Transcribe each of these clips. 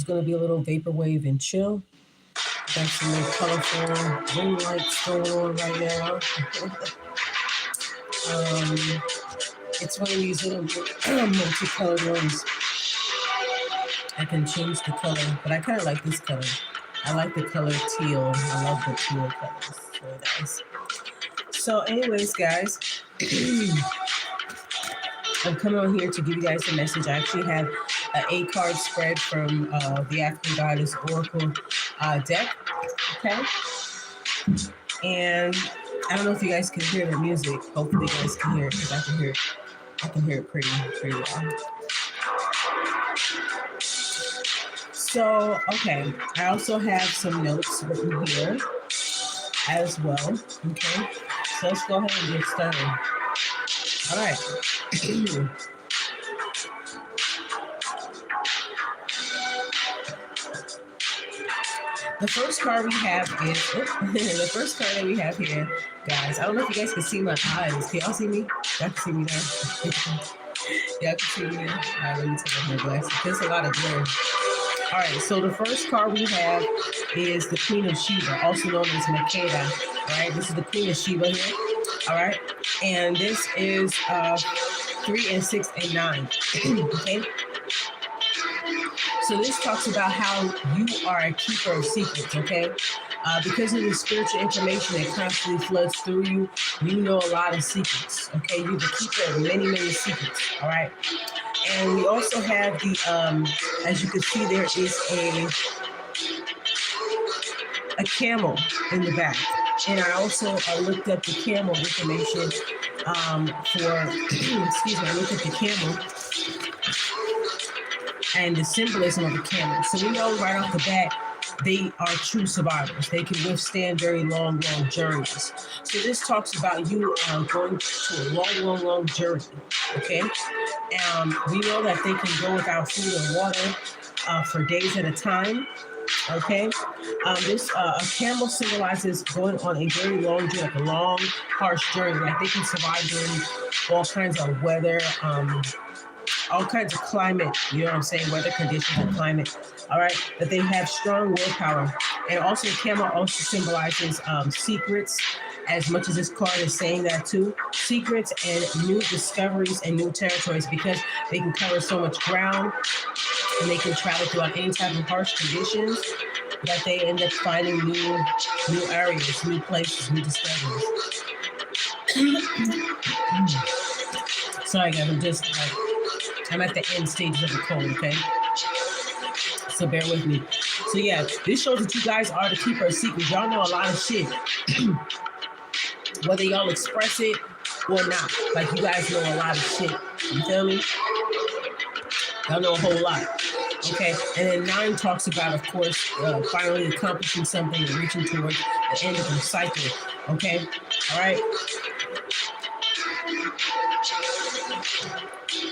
going to be a little vaporwave and chill. Got some more colorful ring lights going on right now. It's one of these little multicolored ones. I can change the color, but I kind of like this color. I like the color teal. I love the teal colors. It's really nice. So anyways, guys, I'm coming on here to give you guys a message. I actually have an 8-card spread from the African Goddess Oracle deck. Okay. And I don't know if you guys can hear the music. Hopefully you guys can hear it, because I can hear it. I can hear it pretty well. So, okay. I also have some notes written here as well. Okay. So let's go ahead and get started. All right. The first card we have is the first card that we have here, guys. I don't know if you guys can see my eyes. Can y'all see me? Y'all can see me now. Y'all can see me now. All right, let me take off my glasses. There's a lot of glare. All right, so the first card we have is the Queen of Sheba, also known as Makeda. All right, this is the Queen of Sheba here. All right, and this is 3 and 6 and 9. Okay. So this talks about how you are a keeper of secrets, okay? Because of the spiritual information that constantly floods through you, you know a lot of secrets, okay? You're the keeper of many, many secrets, all right? And we also have the, as you can see, there is a camel in the back. And I also looked up the camel information excuse me, I looked at the camel and the symbolism of the camel. So we know right off the bat, they are true survivors. They can withstand very long journeys. So this talks about you going to a long journey, okay? We know that they can go without food and water for days at a time, okay? This a camel symbolizes going on a very long journey, like a long, harsh journey. Like they can survive during all kinds of weather, all kinds of climate, you know what I'm saying, weather conditions and climate, all right, that they have strong willpower. And also camel also symbolizes secrets, as much as this card is saying that too, secrets and new discoveries and new territories, because they can cover so much ground and they can travel throughout any type of harsh conditions that they end up finding new areas, new places, new discoveries. Sorry guys, I'm at the end stages of the cold, okay? So bear with me. So yeah, this shows that you guys are the keeper of secrets. Y'all know a lot of shit. Whether y'all express it or not. Like you guys know a lot of shit. You feel me? Y'all know a whole lot. Okay, and then 9 talks about, of course, finally accomplishing something and reaching towards the end of the cycle. Okay, all right.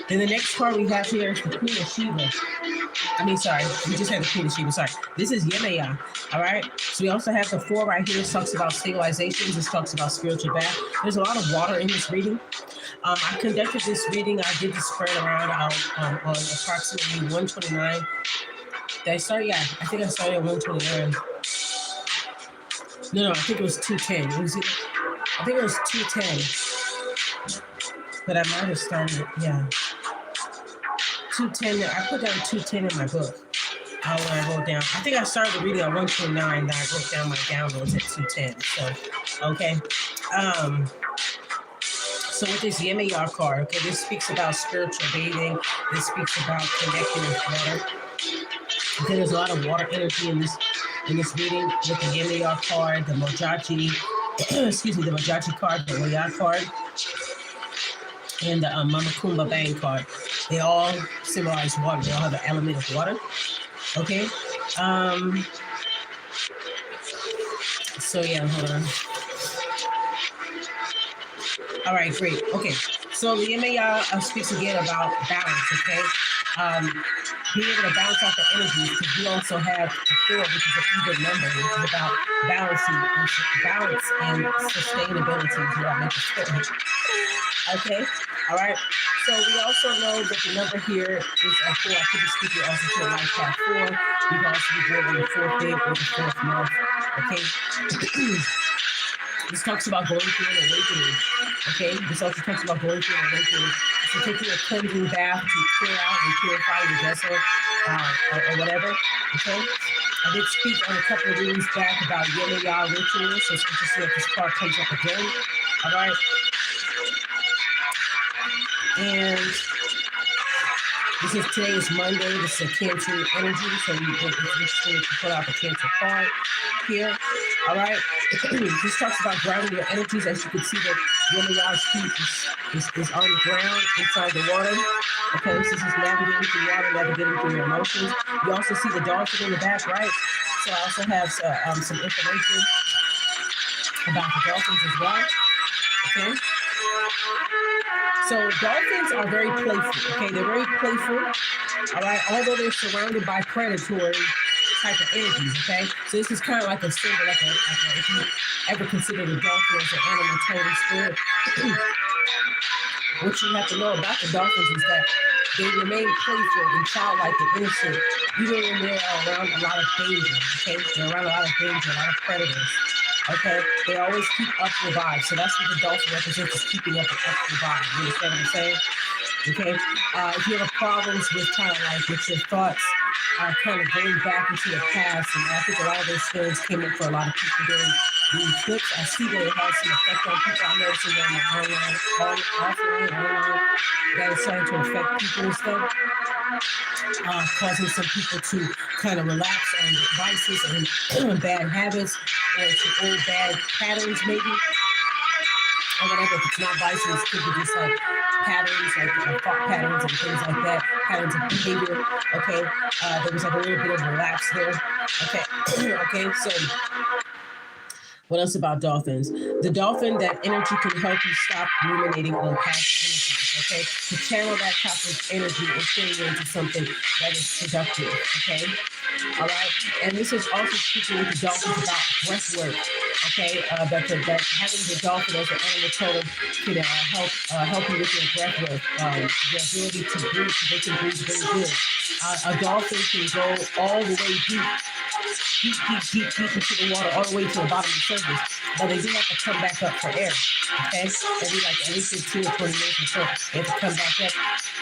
Then the next card we have here is the Queen of Sheba. We just had the Queen of Sheba, sorry. This is Yemaya, all right? So we also have the 4 right here. This talks about stabilizations. This talks about spiritual bath. There's a lot of water in this reading. I conducted this reading. I did the spread around on approximately 129. Did I start? Yeah, I think I started at 129. No, I think it was 210. I think it was 210. But I might have started, yeah. 210, I put down 210 in my book. When I wrote down, I think I started the reading at 129, then I wrote down my downloads at 210, so, okay. So with this Yemayar card, okay, this speaks about spiritual bathing. This speaks about connecting with water. Okay, there's a lot of water energy in this reading with the Yemayar card, the Mojaji, excuse me, the Mojaji card, the Waya card, and the Mama Kumba Bang card. They all symbolize water. They all have the element of water. Okay. So yeah, hold on. All right, great. Okay. So the Yemaya speaks again about balance, okay? being able to balance out the energies, because we also have a 4, which is an even number, which is about balance and sustainability, is what I meant to say. Okay, all right. So we also know that the number here is a 4. I could be speaking also to a life path 4. You can also be born on the 4th day or the 4th month. Okay. This talks about going through an awakening. Okay, this also talks about going through an awakening. So taking a cleansing bath to clear out and purify your vessel, or whatever. Okay. I did speak on a couple of readings back about yin and yang rituals, so it's interesting that this card comes up again. All right. And today is Monday. This is a Cancer energy, so it's interesting to put out the Cancer card here. All right. This talks about grounding your energies. As you can see, that yin and yang's feet is on the ground inside the water. Okay, so this is navigating through water, navigating through your emotions. You also see the dolphin in the back, right? So I also have some information about the dolphins as well. Okay. So dolphins are very playful. Okay, they're very playful. All right, although they're surrounded by predatory type of energies. Okay, so this is kind of like a symbol, like if you ever consider the dolphin as an animal totem spirit. What you have to know about the dolphins is that they remain playful and childlike and innocent, even when they're around a lot of danger. Okay, they're around a lot of danger, a lot of predators. Okay, they always keep up the vibe. So that's what the dolphin represents, is keeping up the vibe. You understand what I'm saying? Okay, if you have problems with kind of like with your thoughts, kind of going back into the past, and I think a lot of those feelings came up for a lot of people during the eclipse. I see that it has some effect on people. I'm noticing that online, that is starting to affect people and stuff. Causing some people to kind of relapse on vices and bad habits, or some old bad patterns maybe, or whatever. If it's not vices, it could be just like patterns, like thought patterns and things like that, patterns of behavior. Okay, there was like a little bit of relapse there. Okay, okay, so what else about dolphins? The dolphin, that energy can help you stop ruminating on past energies, okay? To channel that type of energy and turn it into something that is productive, okay? All right? And this is also speaking with the dolphins about breath work, okay? That having the dolphin as an animal totem can help you with your breath work, the ability to breathe, so they can breathe very good. A dolphin can go all the way deep into the water, all the way to the bottom of the surface, but they do have to come back up for air. Okay, every like at least 15 or 20 minutes or so, they have to come back up,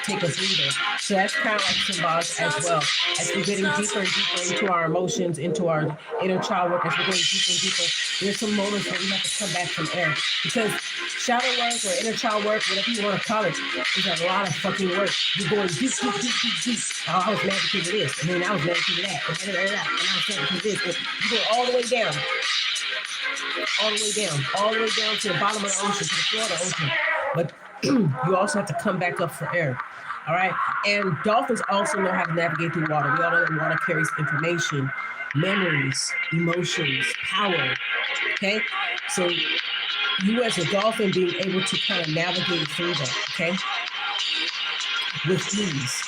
take a breather. So that's kind of like symbolic as well. As we're getting deeper and deeper into our emotions, into our inner child work, as we're going deeper and deeper, there's some moments where we have to come back from air, because shadow work or inner child work, whatever you want to call it, is a lot of fucking work. You're going deep. Oh, I was mad because of this, and then I was mad because of that, and I was mad because of this. You go all the way down, all the way down to the bottom of the ocean, to the floor of the ocean. But you also have to come back up for air. All right. And dolphins also know how to navigate through water. We all know that water carries information, memories, emotions, power. Okay. So you as a dolphin being able to kind of navigate through that, okay, with ease.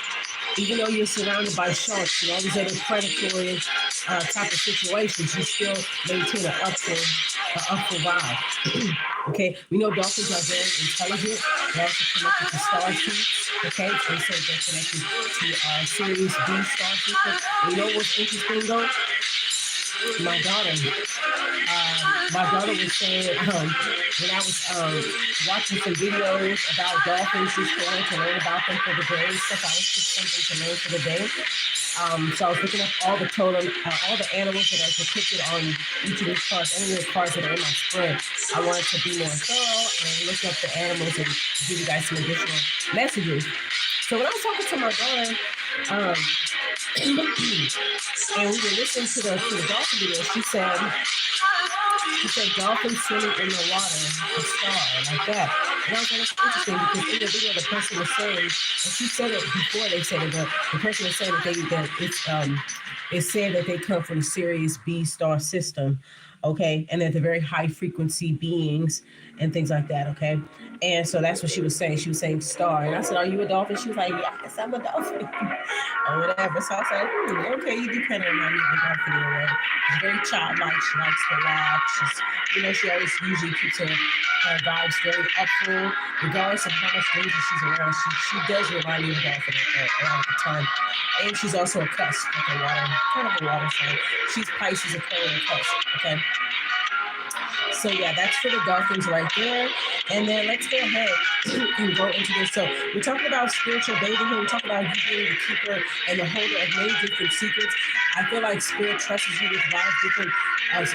Even though you're surrounded by sharks and all these other predatory type of situations, you still maintain an upward vibe. Okay, we know dolphins are very intelligent. They're also connected to star seeds. Okay, they say they're connected to Series B star system. And you know what's interesting though? My daughter was saying when I was watching some videos about dolphins, just trying to learn about them for the day and stuff. I was just something to learn for the day. So I was looking up all the totem, all the animals that are depicted on each of these cards, any of the cards that are in my spread. I wanted to be more thorough and look up the animals and give you guys some additional messages. So when I was talking to my daughter, and we were listening to the dolphin video, she said dolphins swimming in the water, a star, like that. And I was like, that's interesting, because in the video the person was saying, and she said it before they said it, but the person was saying that it's said that they come from the Series B star system. okay? And they're the very high frequency beings and things like that, okay? And so that's what she was saying. She was saying star. And I said, are you a dolphin? She was like, yes, I'm a dolphin. Or whatever. So I was like, okay, you do kind of remind me of a dolphin in a way. She's very childlike. She likes to laugh. She's, you know, she always usually keeps her vibes very upful, regardless of how much danger she's around. She does remind me of a dolphin a lot of the time. And she's also a cusp, like a water, kind of a water sign. She's Pisces, Aquarian cusp, okay? So yeah, that's for the dolphins right there. And then let's go ahead and go into this. So we're talking about spiritual bathing here. We're talking about you being the keeper and the holder of many different secrets. I feel like spirit trusts you with a lot of different,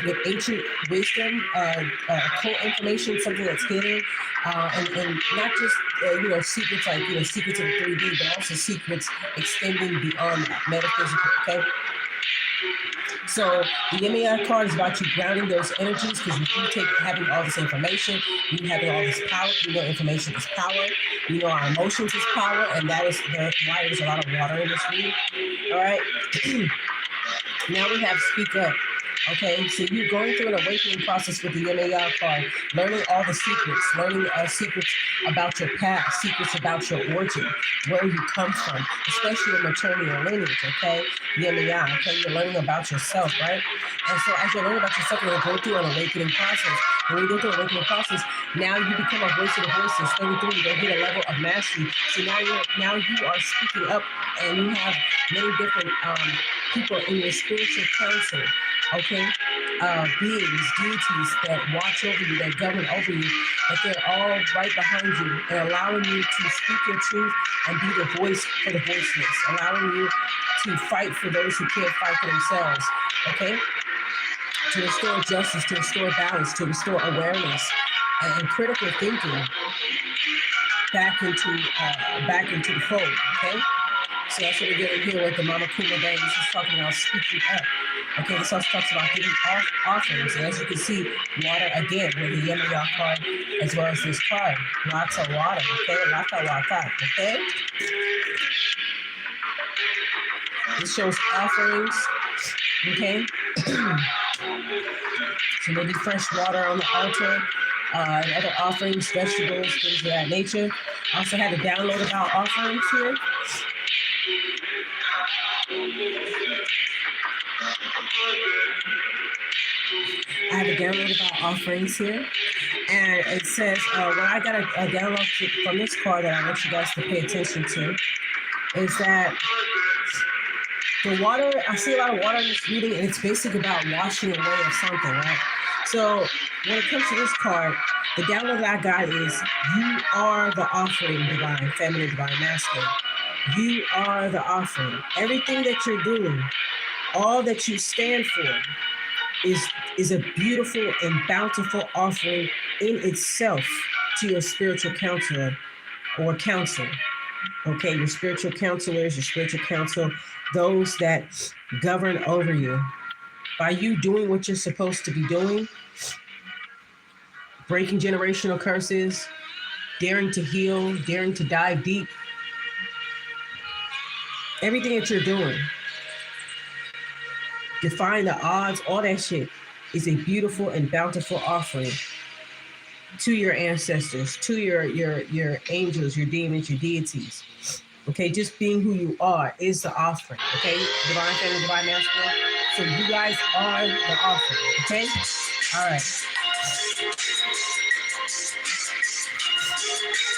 with ancient wisdom, occult information, something that's hidden, and not just, you know, secrets like, you know, secrets of 3D, but also secrets extending beyond that, metaphysical, okay? So the MEI card is about you grounding those energies, because you take having all this information, you having all this power. You know, information is power. You know, our emotions is power, and that is why there's a lot of water in this reading. All right. Now we have speak up. Okay, so you're going through an awakening process with the MEI card, learning all the secrets, learning secrets about your past, secrets about your origin, where you come from, especially your maternal lineage, okay? The MEI, okay? You're learning about yourself, right? And so as you're learning about yourself, you're going to go through an awakening process. When you go through an awakening process, now you become a voice of the voices. 33, you're going to hit a level of mastery. So now you are speaking up, and you have many different people in your spiritual council. Okay, beings, deities that watch over you, that govern over you, that they're all right behind you and allowing you to speak your truth and be the voice for the voiceless, allowing you to fight for those who can't fight for themselves, okay? To restore justice, to restore balance, to restore awareness and critical thinking back into the fold, okay? So that's what we're getting here with the Mama Kuma Bang. This is talking about speaking up. Okay, this also talks about giving offerings. And as you can see, water again with the Yemaya card, as well as this card. Lots of water, okay? Lots of water, okay? This shows offerings, okay? So maybe fresh water on the altar, and other offerings, vegetables, things of that nature. I also had a download about offerings here. I have a download about offerings here, and it says, what I got a download from this card that I want you guys to pay attention to is that the water, I see a lot of water in this reading, and it's basically about washing away of something, right? So when it comes to this card, the download that I got is, you are the offering, divine, feminine, divine, masculine. You are the offering. Everything that you're doing, all that you stand for is a beautiful and bountiful offering in itself to your spiritual counselor or counselor. Okay, your spiritual counselors, your spiritual counsel, those that govern over you. By you doing what you're supposed to be doing, breaking generational curses, daring to heal, daring to dive deep, everything that you're doing, defying the odds, all that shit is a beautiful and bountiful offering to your ancestors, to your angels, your demons, your deities. Okay, just being who you are is the offering. Okay, divine feminine, divine masculine. So you guys are the offering. Okay, all right.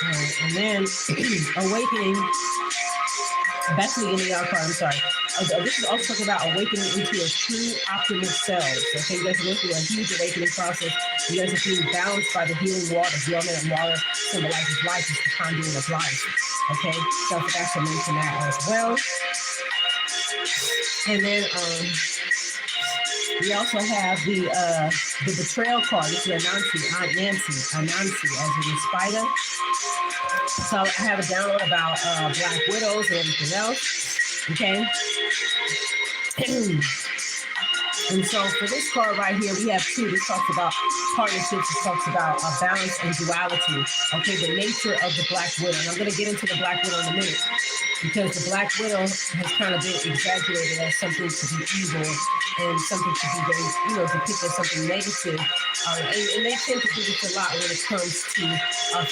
All right, and then awakening. Back to the NER card, I'm sorry. This is also talking about awakening into your true optimal selves. Okay, you guys are going through a huge awakening process. You guys are being balanced by the healing water. The element of water symbolizes life, it's the conduit of life. Okay, so I forgot to mention that as well. And then we also have the betrayal card. This is Anansi, as in spider. So I have a download about Black widows and everything else. Okay. And so for this card right here, we have two. This talks about partnerships. This talks about balance and duality. Okay, the nature of the Black widow. And I'm going to get into the Black widow in a minute. because the Black Widow has kind of been exaggerated as something to be evil and something to be very, depicted as something negative. And they tend to do this a lot when it comes to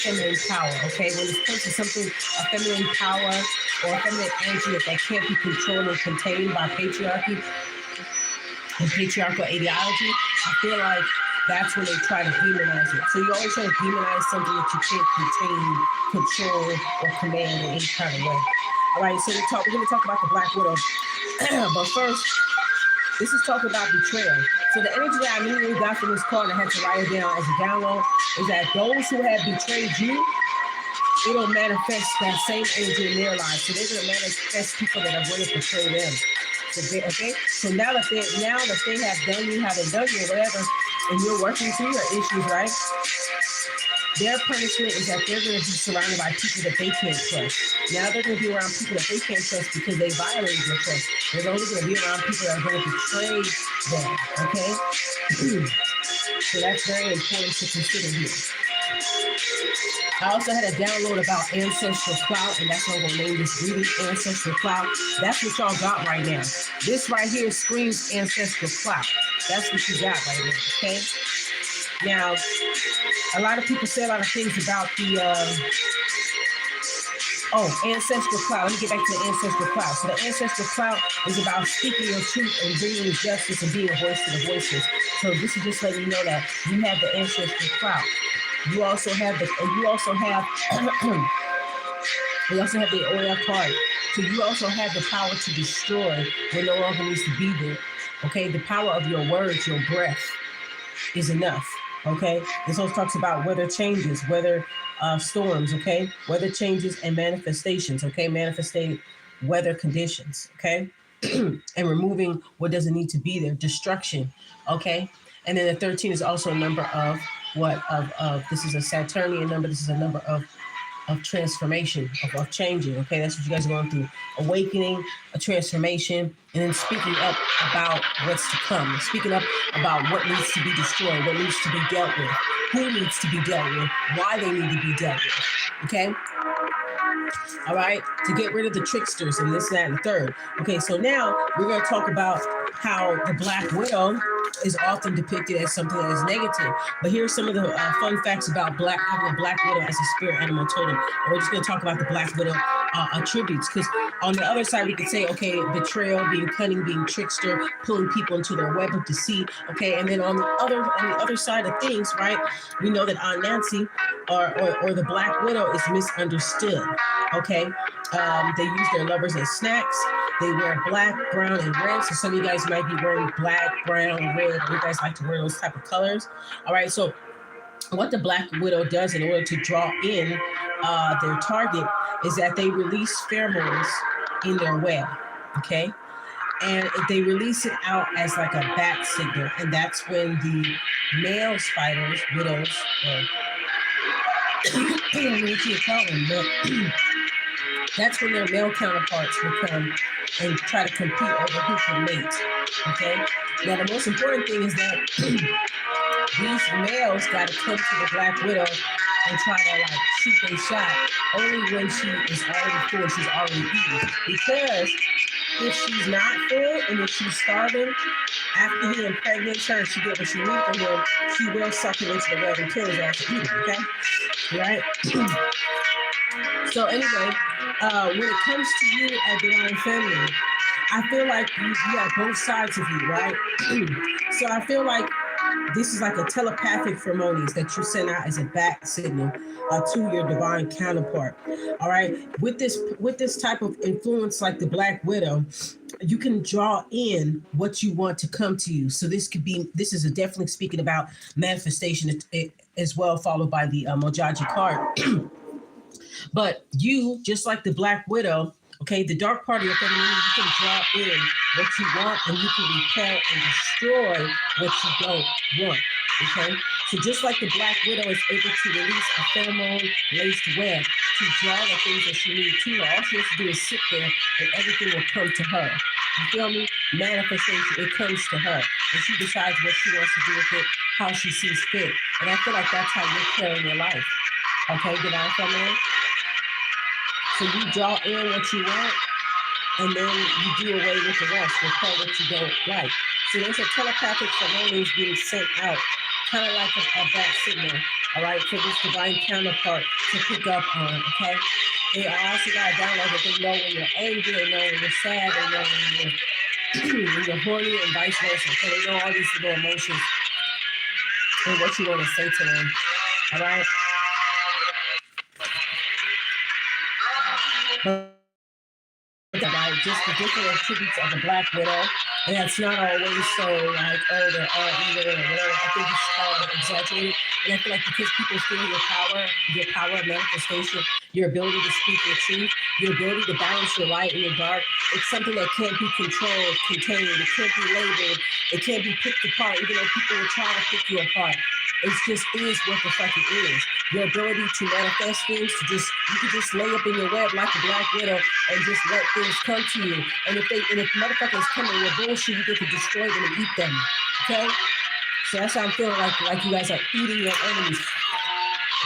feminine power, okay? When it comes to something, a feminine power or a feminine energy that can't be controlled or contained by patriarchy and patriarchal ideology, I feel like that's when they try to demonize it. So you always try to demonize something that you can't contain, control, or command in any kind of way. All right, so we're going to talk about the Black Widow. But first, this is talking about betrayal. So the energy that I immediately got from this card, and I had to write it down as a download, is that those who have betrayed you, it'll manifest that same energy in their lives. So they're going to manifest people that are going to betray them. So now that they have done you, haven't done you, or whatever, and you're working through your issues, right? Their punishment is that they're going to be surrounded by people that they can't trust. Now they're going to be around people that they can't trust because they violated their trust. They're only going to be around people that are going to betray them, okay? So that's very important to consider here. I also had a download about Ancestral CLOUT, and that's what I'm going to name this reading, Ancestral CLOUT. That's what y'all got right now. This right here screams Ancestral CLOUT. That's what you got right now, okay? Now, a lot of people say a lot of things about the, Ancestral CLOUT. Let me get back to the Ancestral CLOUT. So the Ancestral CLOUT is about speaking your truth and bringing justice and being a voice to the voiceless. So this is just letting you know that you have the Ancestral CLOUT. You also have the Oya card. So you also have the power to destroy what no longer needs to be there. Okay, the power of your words, your breath is enough. Okay, this also talks about weather changes, weather storms. Okay, weather changes and manifestations. Okay, manifesting weather conditions. Okay, and removing what doesn't need to be there, destruction. Okay, and then the 13 is also a number of this is a Saturnian number. This is a number of transformation, of changing. Okay, that's what you guys are going through. Awakening, a transformation, and then speaking up about what's to come. Speaking up about what needs to be destroyed, what needs to be dealt with, who needs to be dealt with, why they need to be dealt with. Okay? All right? To get rid of the tricksters and this, that, and the third. Okay, so now we're going to talk about how the Black Widow is often depicted as something that is negative. But here's some of the fun facts about having a Black Widow as a spirit animal totem. And we're just going to talk about the Black Widow attributes, because on the other side we could say, okay, betrayal, being cunning, being trickster, pulling people into their web of deceit. Okay, and then on the other side of things, right, we know that Aunt Nancy or the Black Widow is misunderstood. Okay, they use their lovers as snacks. They wear black, brown, and red. So some of you guys might be wearing black, brown, red. You guys like to wear those type of colors. All right, so what the Black Widow does in order to draw in their target is that they release pheromones in their web, okay? And they release it out as like a bat signal, and that's when the male spiders, widows, I don't know what you call them, but that's when their male counterparts will come and try to compete over who can mate, okay? Now, the most important thing is that these males got to come to the Black Widow and try to like shoot a shot only when she is already full, she's already eaten. Because if she's not full and if she's starving, after he impregnates her and she gets what she needs from him, she will suck him into the web and kill his ass and eat him, okay? Right? So anyway, when it comes to you at Divine Feminine, I feel like you have both sides of you, right? So I feel like this is like a telepathic pheromones that you send out as a bat signal to your divine counterpart. All right, with this type of influence, like the Black Widow, you can draw in what you want to come to you. So this is definitely speaking about manifestation as well, followed by the Mojaji card. But you, just like the Black Widow, okay, the dark part of your femininity, you can draw in what you want and you can repel and destroy what you don't want, okay? So just like the Black Widow is able to release a pheromone-laced web to draw the things that she needs to her, all she has to do is sit there and everything will come to her. You feel me? Manifestation, it comes to her. And she decides what she wants to do with it, how she sees fit. And I feel like that's how you're carrying your life, okay, Divine Feminine? So you draw in what you want, and then you do away with the rest, repel what you don't like. So there's a telepathic phenomena being sent out, kind of like a bat signal, all right, for this divine counterpart to pick up on, okay? They also got a download that they know when you're angry, they know when you're sad, they know when you're horny, and vice versa. Okay, they know all these little emotions and what you want to say to them, all right? Right, just the different attributes of the Black Widow, and that's not always so like, oh, they're all evil or whatever. I think it's exaggerated, and I feel like because people feel your power of manifestation, your ability to speak your truth, your ability to balance your light and your dark, it's something that can't be controlled, contained, it can't be labeled, it can't be picked apart, even though people will try to pick you apart. It just is what the fuck it is. Your ability to manifest things, you can just lay up in your web like a Black Widow and just let things come to you. And if motherfuckers come in with bullshit, you get to destroy them and eat them. Okay? So that's how I'm feeling like you guys are eating your enemies.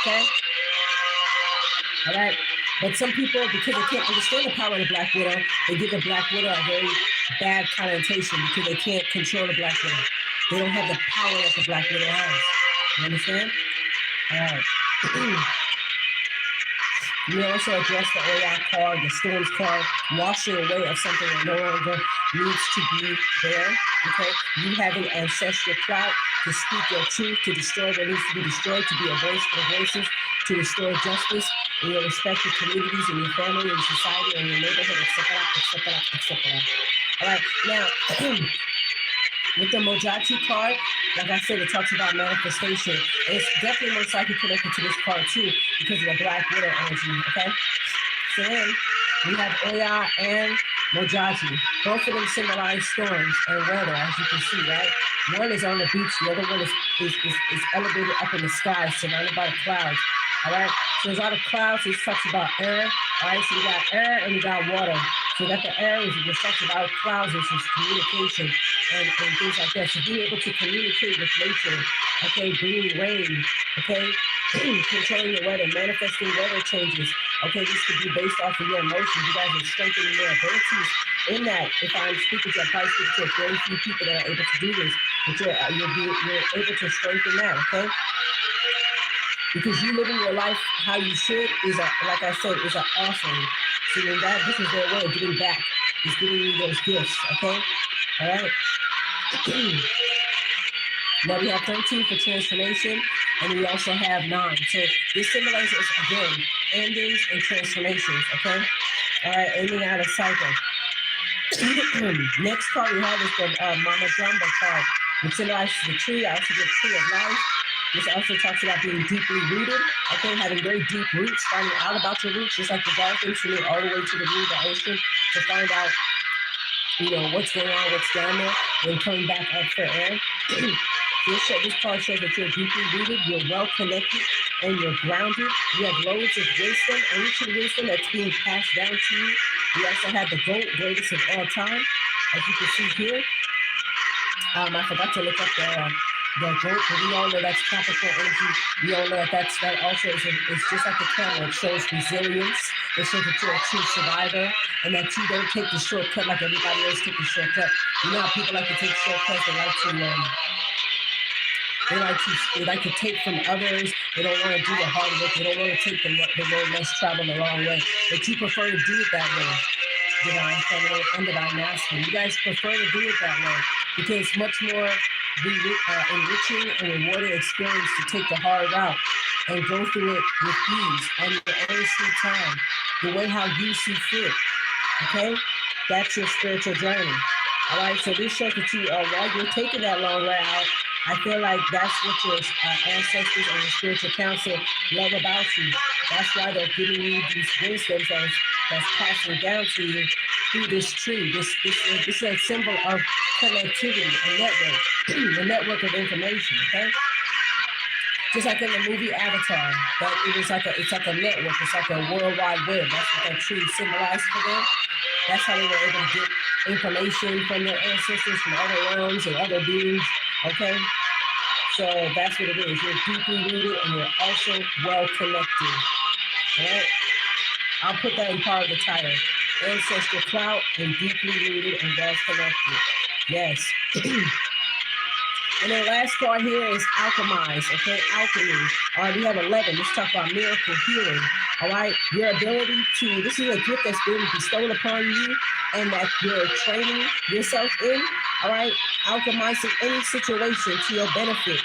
Okay? All right? But some people, because they can't understand the power of the Black Widow, they give the Black Widow a very bad connotation because they can't control the Black Widow. They don't have the power that the Black Widow has. You understand? All right. You also address the AI card, the Storms card, washing away of something that no longer needs to be there. Okay? You having ancestral clout to speak your truth, to destroy what needs to be destroyed, to be a voice for the voices, to restore justice in your respective communities, in your family, in society, in your neighborhood, etc., etc., etc. All right. Now, with the Mojachi card, like I said, it talks about manifestation. It's definitely most likely connected to this card too because of the Black Widow energy, okay? So then we have Oya and Mojachi. Both of them symbolize storms and weather, as you can see, right? One is on the beach, the other one is elevated up in the sky, surrounded by the clouds, all right? So there's a lot of clouds, it talks about air, all right? So we got air and we got water. So that the air is talks about clouds, which is communication and things like that. So being able to communicate with nature, okay, bringing rain, okay, controlling the weather, manifesting weather changes. Okay, this could be based off of your emotions. You guys are strengthening your abilities in that. If I'm speaking to, I probably speak to very few people that are able to do this, but you're able to strengthen that, okay? Because you living your life how you should is like I said, is an offering. So in that, this is their way of giving back. It's giving you those gifts, okay? All right. Now we have 13 for transformation, and we also have 9. So this symbolizes, again, endings and transformations, okay? All right, ending out a cycle. Next card we have is the Mama Jumbo card, which symbolizes the tree. I also get tree of life. This also talks about being deeply rooted, okay, having very deep roots, finding out about your roots, just like the dolphins swimming all the way to the root of the ocean to find out, you know, what's going on, what's down there, and coming back up for air. This card shows that you're deeply rooted, you're well connected, and you're grounded. You have loads of wisdom, ancient wisdom that's being passed down to you. You also have the GOAT, greatest of all time, as you can see here. I forgot to look up the GOAT, but we all know that's Capricorn energy. We all know that also is just like the camera. It shows resilience. It shows that you're a true survivor and that you don't take the shortcut like everybody else took the shortcut. You know how people like to take shortcuts. They like to take from others. They don't want to do the hard work. They don't want to take the road less traveled the wrong way. But you prefer to do it that way. Divine feminine and divine masculine. You guys prefer to do it that way because it's much more enriching and rewarding experience to take the hard route and go through it with ease on your own sweet time, the way how you see fit. Okay, that's your spiritual journey. All right, so this shows that you while you're taking that long route, I feel like that's what your ancestors and your spiritual council love about you. That's why they're giving you these wisdoms that's passing down to you through this tree. This is a symbol of connectivity, a network, a network of information. Okay, just like in the movie Avatar, it's like a network. It's like a worldwide web. That's what that tree symbolized for them. That's how they were able to get information from their ancestors, from other realms and other beings. Okay, so that's what it is. You're deeply rooted and you're also well connected. All right. I'll put that in part of the title. Ancestral clout and deeply rooted and well connected. Yes. And then last card here is alchemize, okay? Alchemy. All right, we have 11. Let's talk about miracle healing. All right, your ability to, this is a gift that's been bestowed upon you and that you're training yourself in. All right, alchemizing any situation to your benefit,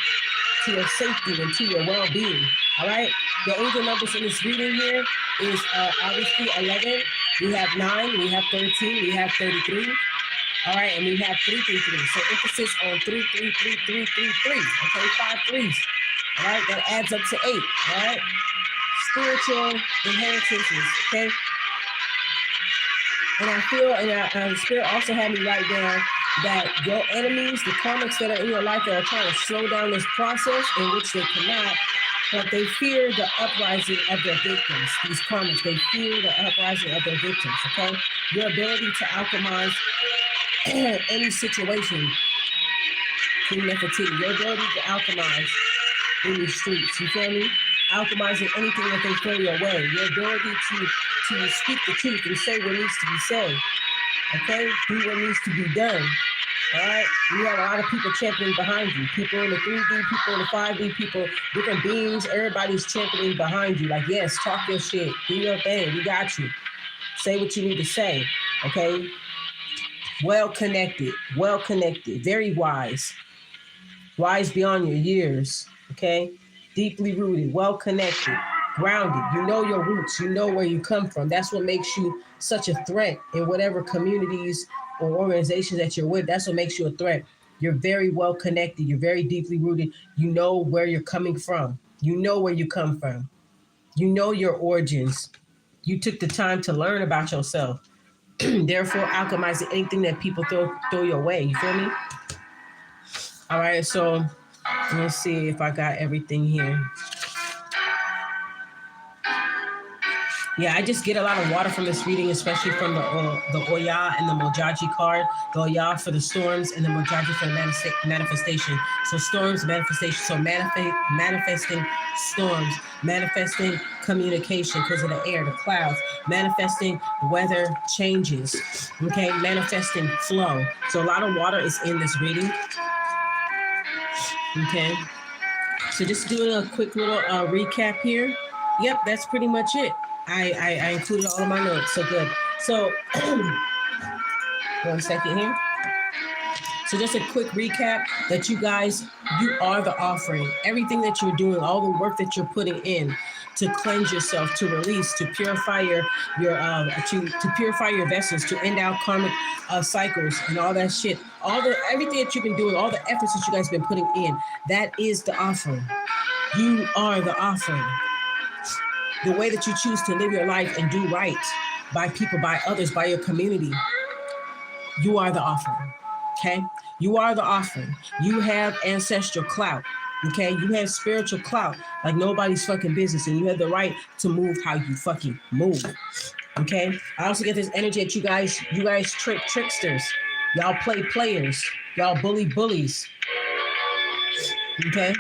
to your safety, and to your well-being. All right, the angel numbers in this reading here is obviously 11. We have 9, we have 13, we have 33. All right, and we have 333. So emphasis on 3, 3, 3, 3, 3, 3. Okay, 5 3s. All right, that adds up to 8. All right, spiritual inheritances. Okay, and I feel, and the spirit also had me write down that your enemies, the karmics that are in your life that are trying to slow down this process, in which they cannot, but they fear the uprising of their victims. These karmics, they fear the uprising of their victims. Okay, your ability to alchemize any situation, your ability to alchemize in the streets, you feel me? Alchemizing anything that they throw your way, your ability to speak the truth and say what needs to be said, okay? Do what needs to be done, all right? You have a lot of people championing behind you, people in the 3D, people in the 5D, people, different beings, everybody's championing behind you, like, yes, talk your shit, do your thing, we got you. Say what you need to say, okay? Well connected, very wise beyond your years, okay? Deeply rooted, well connected, grounded. You know your roots, you know where you come from. That's what makes you such a threat in whatever communities or organizations that you're with. That's what makes you a threat. You're very well connected, you're very deeply rooted. You know where you're coming from. You know where you come from. You know your origins. You took the time to learn about yourself. Therefore, alchemizing anything that people throw your way. You feel me? All right, so let's see if I got everything here. Yeah, I just get a lot of water from this reading, especially from the Oya and the Mojaji card. The Oya for the storms and the Mojaji for the manifestation. So storms, manifestation. So manifesting storms, manifesting communication because of the air, the clouds, manifesting weather changes, okay, manifesting flow. So a lot of water is in this reading, okay. So just doing a quick little recap here. Yep, that's pretty much it. I included all of my notes, so good. So, 1 second here. So just a quick recap that you guys, you are the offering. Everything that you're doing, all the work that you're putting in to cleanse yourself, to release, to purify your to purify your vessels, to end out karmic cycles and all that shit. Everything that you've been doing, all the efforts that you guys have been putting in, that is the offering. You are the offering. The way that you choose to live your life and do right by people, by others, by your community, you are the offering, okay? You are the offering. You have ancestral clout, okay? You have spiritual clout like nobody's fucking business, and you have the right to move how you fucking move, okay? I also get this energy that you guys tricksters. Y'all play players. Y'all bullies, okay?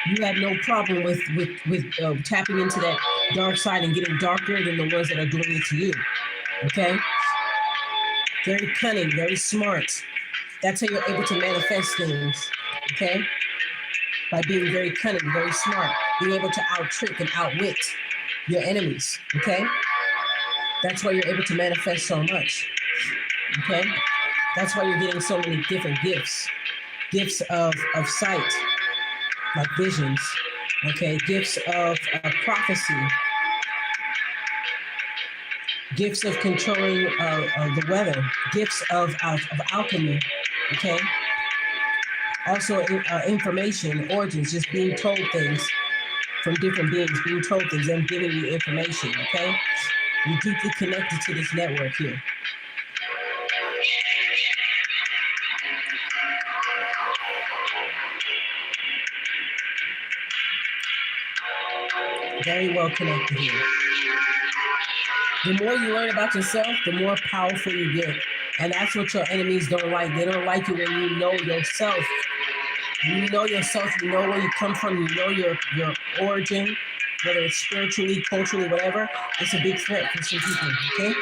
You have no problem with tapping into that dark side and getting darker than the ones that are doing it to you, okay? Very cunning, very smart. That's how you're able to manifest things, okay? By being very cunning, very smart, being able to out-trick and outwit your enemies, okay? That's why you're able to manifest so much, okay? That's why you're getting so many different gifts. Gifts of sight, like visions, okay? Gifts of prophecy, gifts of controlling the weather, gifts of alchemy, okay? Also information, origins, just being told things from different beings, being told things and giving you information, okay? You're deeply connected to this network here. Very well connected here. The more you learn about yourself, the more powerful you get. And that's what your enemies don't like. They don't like it when you know yourself. You know yourself, you know where you come from, you know your origin, whether it's spiritually, culturally, whatever, it's a big threat for some people, okay?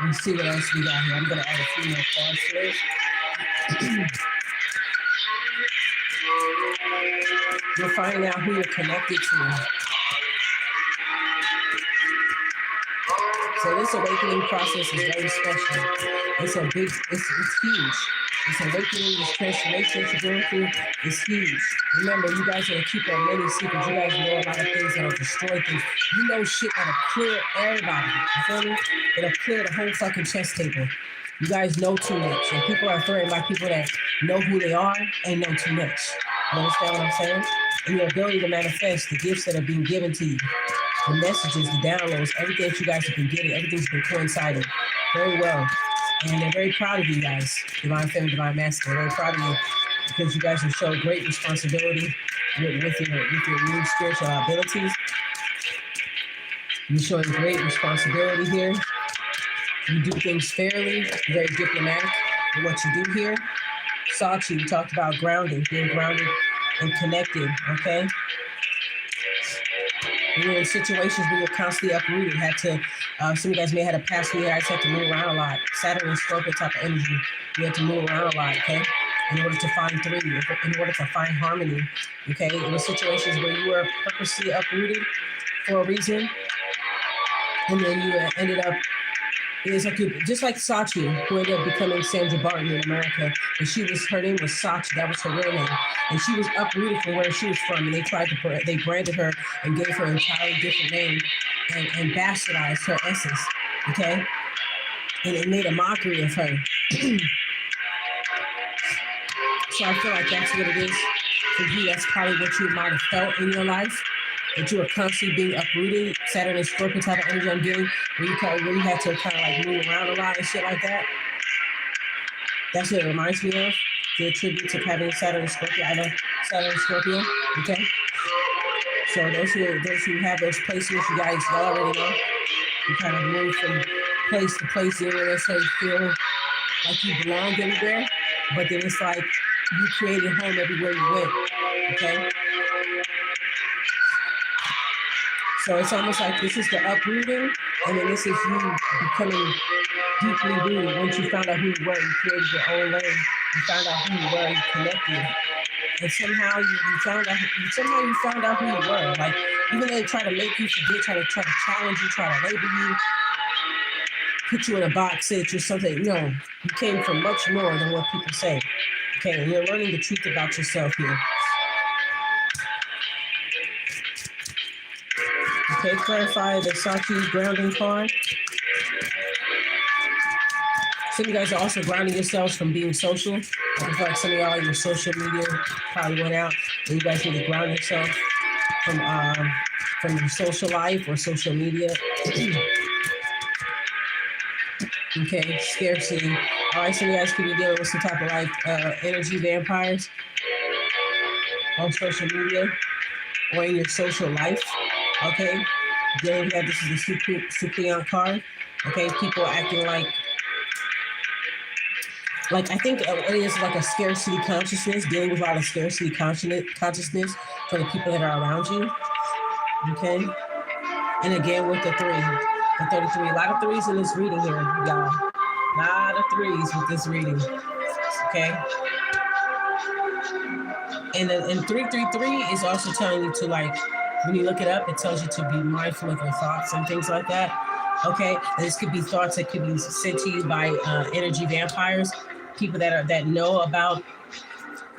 Let's see what else we got here. I'm going to add a few more cards to this. You're finding out who you're connected to. So this awakening process is very special. It's a big, it's huge. This awakening, this transformation that you're going through is huge. Remember, you guys are going to keep on many secrets. You guys know a lot of things that'll destroy things. You know shit that'll clear everybody. You feel me? It'll clear the whole fucking chess table. You guys know too much. And people are threatened by people that know who they are and know too much. You understand what I'm saying? And your ability to manifest the gifts that are being given to you. The messages, the downloads, everything that you guys have been getting, everything's been coinciding very well. And they're very proud of you guys, Divine Feminine, Divine Masculine. They're very proud of you because you guys have shown great responsibility with your new spiritual abilities. You're showing great responsibility here. You do things fairly, very diplomatic in what you do here. Sachi, we talked about grounding, being grounded and connected, okay? You were in situations where you were constantly uprooted, had to, some of you guys may have had a past where you guys had to move around a lot. Saturn and Scorpio type of energy, you had to move around a lot, okay? In order to find three, in order to find harmony, okay? It was situations where you were purposely uprooted for a reason, and then you ended up, it's like just like Sachi, who ended up becoming Sandra Barton in America, and her name was Sachi, that was her real name, and she was uprooted from where she was from, and they branded her and gave her an entirely different name and bastardized her essence, okay? And it made a mockery of her. So I feel like that's what it is for you. That's probably what you might have felt in your life, that you were constantly being uprooted. Saturn and Scorpio type of energy I'm getting, where you had to kind of like move around a lot and shit like that. That's what it reminds me of. To attribute to having Saturn and Scorpio. I know Saturn and Scorpio. Okay. So those who have those places, y'all already know. You kind of move from place to place. You don't necessarily feel like you belong anywhere, but then it's like you created home everywhere you went. Okay. So it's almost like this is the uprooting, and then this is you becoming deeply rooted. Once you found out who you were, you created your own lane. You found out who you were, you connected, and somehow you found out who you were. Like even though they try to make you forget, try to challenge you, try to label you, put you in a box, say that you're something. No, you came from much more than what people say. Okay, and you're learning the truth about yourself here. Okay, clarify the Sachi grounding card. Some of you guys are also grounding yourselves from being social. I feel like some of y'all, your social media probably went out, and you guys need to ground yourself from your social life or social media. Okay, scarcity. All right, some of you guys could be dealing with some type of like energy vampires on social media or in your social life. Okay, dealing with that. This is the Suppliant card. Okay, people acting like I think it is like a scarcity consciousness, dealing with a lot of scarcity consciousness for the people that are around you. Okay, and again with the 33, a lot of threes in this reading here, y'all. A lot of threes with this reading. Okay, and 333 is also telling you to like. When you look it up, it tells you to be mindful of your thoughts and things like that. Okay, and this could be thoughts that could be sent to you by energy vampires, people that know about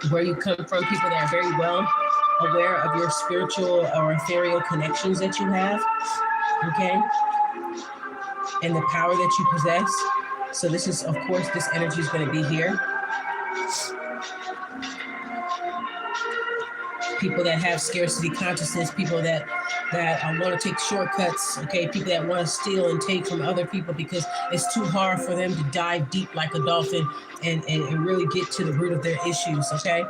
where you come from, people that are very well aware of your spiritual or ethereal connections that you have. Okay, and the power that you possess. So this is, of course, this energy is going to be here. People that have scarcity consciousness, people that want to take shortcuts, okay, people that want to steal and take from other people because it's too hard for them to dive deep like a dolphin and really get to the root of their issues, okay?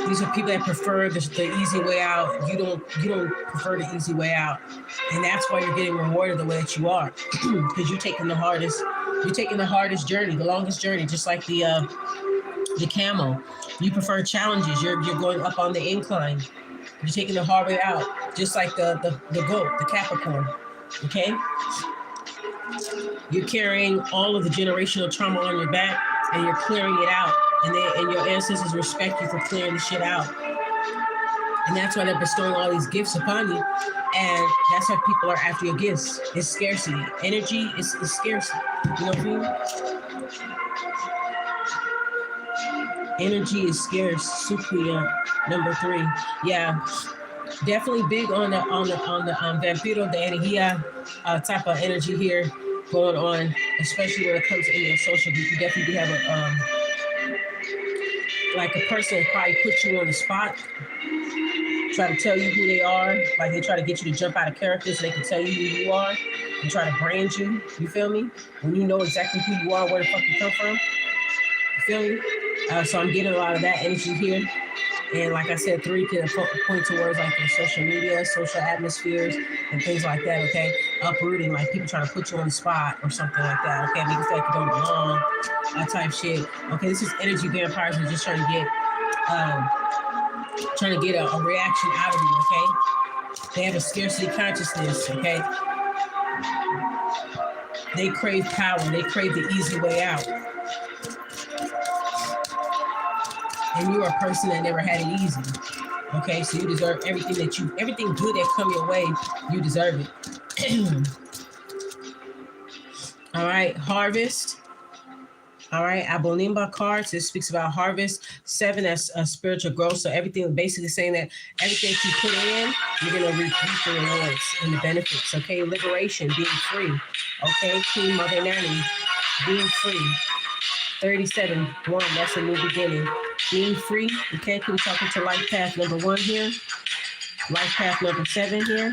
These are people that prefer the easy way out. You don't prefer the easy way out. And that's why you're getting rewarded the way that you are, because you're taking the hardest You're taking the hardest journey, the longest journey, just like the camel. You prefer challenges. You're going up on the incline. You're taking the hard way out, just like the goat, the Capricorn. Okay? You're carrying all of the generational trauma on your back, and you're clearing it out. And your ancestors respect you for clearing the shit out. And that's why they're bestowing all these gifts upon you. And that's why people are after your gifts. It's scarcity. Energy is scarcity. You know what I mean? Energy is scarce. Supriya, number 3. Yeah. Definitely big on the Vampiro de Energia type of energy here going on, especially when it comes to your social group. You definitely have a like a person that probably put you on the spot, try to tell you who they are, like they try to get you to jump out of character so they can tell you who you are and try to brand you. You feel me? When you know exactly who you are, where the fuck you come from. You feel me? So I'm getting a lot of that energy here. And like I said, 3 can point towards like your social media, social atmospheres, and things like that, okay? Uprooting, like people trying to put you on the spot or something like that, okay? Make it feel like you don't belong, type shit. Okay, this is energy vampires who are just trying to get a reaction out of you, okay? They have a scarcity consciousness, okay? They crave power. They crave the easy way out. And you're a person that never had it easy. Okay, so you deserve everything good that come your way, you deserve it. All right, harvest. All right, Abonimba cards. This speaks about harvest. 7, that's spiritual growth. So everything, basically saying that everything you put in, you're gonna reap the rewards and the benefits. Okay, liberation, being free. Okay, Queen Mother Nanny, being free. 37, 1, that's a new beginning. Being free, okay, can we talk into life path number 1 here? Life path number 7 here.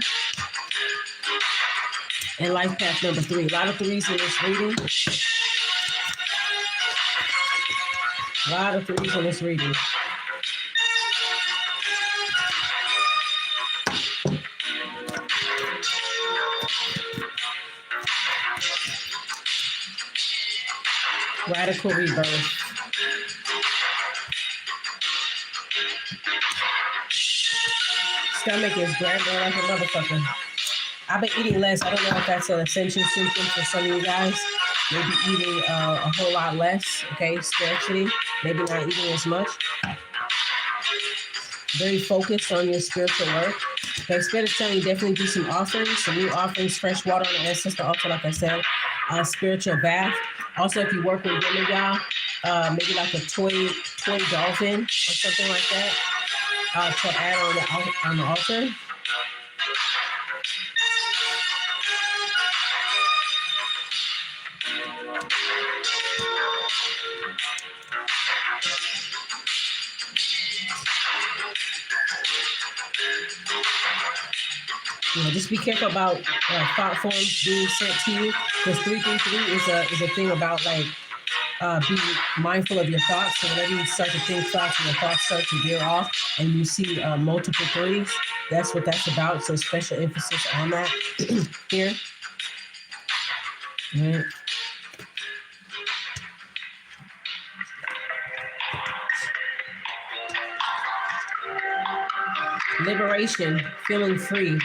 And life path number 3. A lot of 3s in this reading. A lot of 3s in this reading. Radical rebirth. Stomach is grabbing like a motherfucker. I've been eating less. I don't know if that's an ascension symptom for some of you guys. Maybe eating a whole lot less, okay, spiritually. Maybe not eating as much. Very focused on your spiritual work. Okay, Spirit is telling you definitely do some offerings, some new offerings, fresh water on the ancestor altar, like I said, spiritual bath. Also, if you work with women, y'all, maybe like a toy dolphin or something like that to add on the altar. Just be careful about thought forms being sent to you, because 333 is a thing about like be mindful of your thoughts. So whenever you start to think thoughts and your thoughts start to veer off and you see multiple 3s, that's what that's about. So special emphasis on that here. All right. Liberation, feeling free.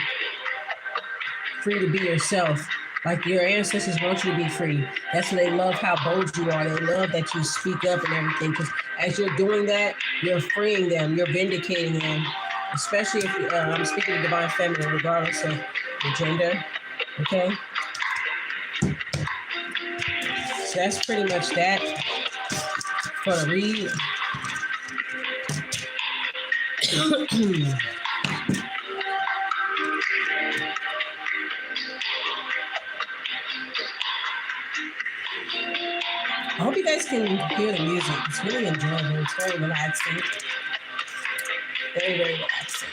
Free to be yourself. Like your ancestors want you to be free. That's why they love how bold you are. They love that you speak up and everything. Because as you're doing that, you're freeing them. You're vindicating them. Especially if I'm speaking to divine feminine, regardless of your gender. Okay? So that's pretty much that for the read. I hope you guys can hear the music. It's really enjoyable. It's very relaxing. Very, very relaxing.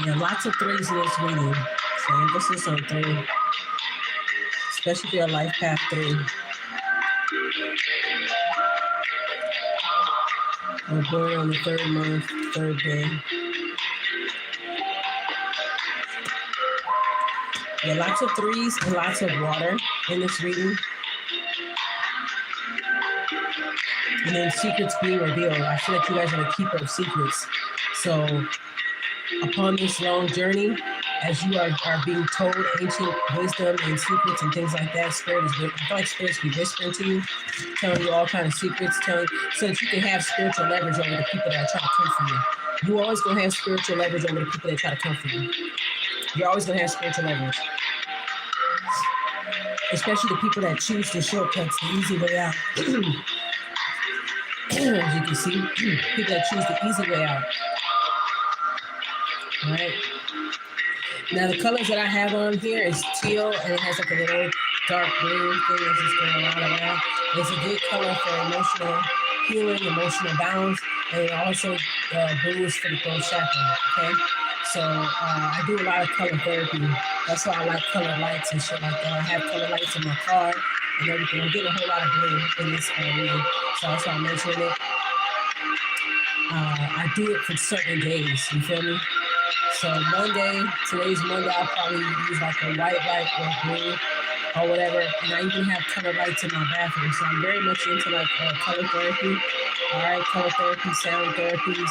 Yeah, lots of 3s in this reading. So emphasis on 3. Especially if you're a life path 3. We're born on the third month, third day. Yeah, lots of threes and lots of water in this reading. And then secrets being revealed. I feel like you guys are the keeper of secrets. So upon this long journey, as you are being told ancient wisdom and secrets and things like that, Spirit is, I feel like Spirit's be whispering to you, telling you all kind of secrets, so that you can have spiritual leverage over the people that are trying to come for you. You always gonna have spiritual leverage over the people that try to come for you. You're always gonna have spiritual leverage. Especially the people that choose the shortcuts, the easy way out. As you can see, people that choose the easy way out. All right. Now the colors that I have on here is teal, and it has like a little dark blue thing that's just going around. It's a good color for emotional healing, emotional balance, and it also blue is for the throat chakra. Okay, so I do a lot of color therapy. That's why I like colored lights and shit like that. I have color lights in my car and everything. I'm getting a whole lot of blue in this reading, so that's why I'm mentioning it. I do it for certain days. You feel me? So Monday, today's Monday, I'll probably use like a white light or blue or whatever. And I even have color lights in my bathroom. So I'm very much into like color therapy. All right, color therapy, sound therapies,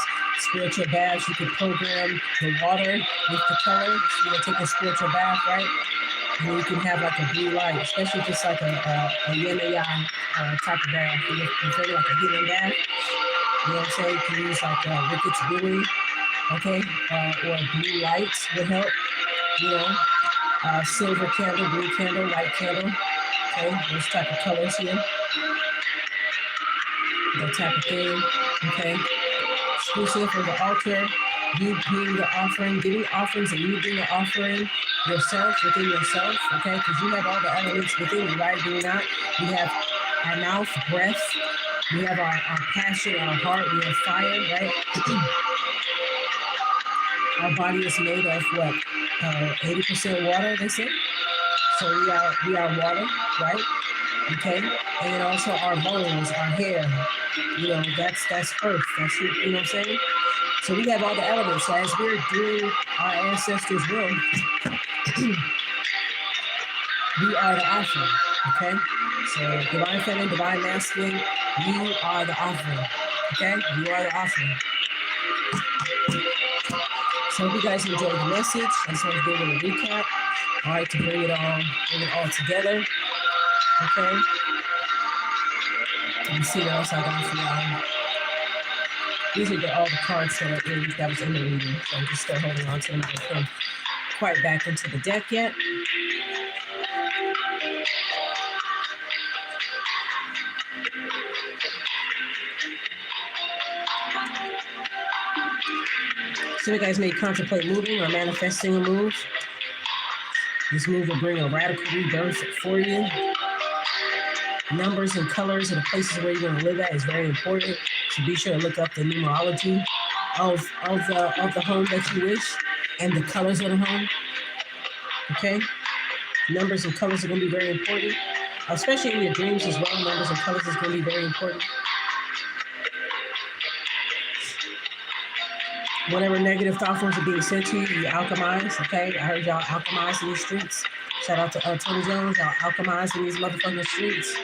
spiritual baths. You can program the water with the color. So you'll take a spiritual bath, right? And you can have like a blue light, especially if it's like a yin and yang type of bath. You feel like a healing bath. You know what I'm saying? You can use like Ricketts Brewing. Okay, or blue lights would help, you know, silver candle, blue candle, white candle, okay, those type of colors here, that type of thing, okay, exclusive for the altar, you bring the offering, giving offerings, and you bring the offering yourself, within yourself, okay, because you have all the elements within you, right, do you not? We have our mouth, breath, we have our passion, our heart, we have fire, right? Our body is made of what? 80% water, they say. So we are water, right? Okay. And then also our bones, our hair. You know, that's earth. That's you know what I'm saying? So we have all the elements. So as we're doing our ancestors' will, we are the offering. Okay. So divine feminine, divine masculine, you are the offering. Okay, you are the offering. So I hope you guys enjoyed the message. I just want to do a little recap, all right, to bring it all together, okay? Let me see what else I got for y'all. These are all the cards that was in the reading, so I'm just still holding on to them. I haven't come quite back into the deck yet. So you guys may contemplate moving or manifesting a move. This move will bring a radical rebirth for you. Numbers and colors of the places where you're going to live at is very important. So be sure to look up the numerology of the home that you wish and the colors of the home. Okay? Numbers and colors are going to be very important, especially in your dreams as well. Numbers and colors is going to be very important. Whatever negative thought forms are being sent to you, you alchemize, okay? I heard y'all alchemize in these streets. Shout out to Tony Jones, y'all alchemize in these motherfucking streets.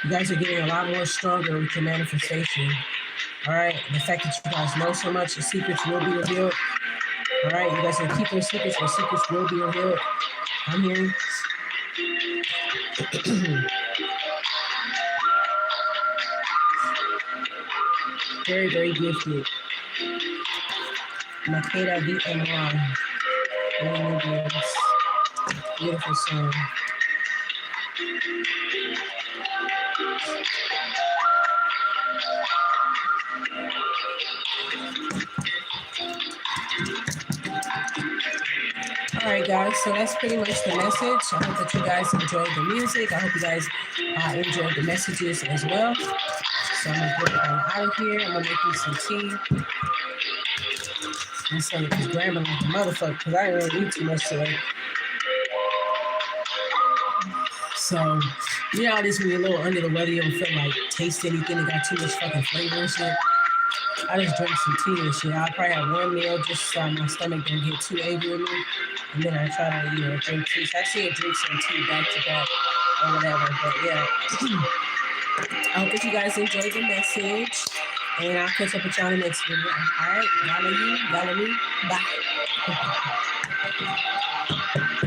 You guys are getting a lot more stronger with your manifestation. All right, the fact that you guys know so much, the secrets will be revealed. All right, you guys are keeping secrets, the secrets will be revealed. I'm hearing. Very, very gifted. Makeda VMY. Beautiful song. All right, guys, so that's pretty much the message. I hope that you guys enjoyed the music. I hope you guys enjoyed the messages as well. So I'm going to get on out of here. I'm going to make you some tea. I'm saying this grammar like a motherfucker because I didn't really eat too much today. So You know how this when you're a little under the weather, you don't feel like taste anything that got too much fucking flavor and shit. I just drank some tea and shit. I'll probably have one meal just so my stomach don't get too angry with me. And then I try to, drink tea. So I should drink some tea back to back or whatever. But yeah. I hope that you guys enjoyed the message. And I'll catch up with y'all in the next video. Alright, y'all love you, y'all love me. Bye.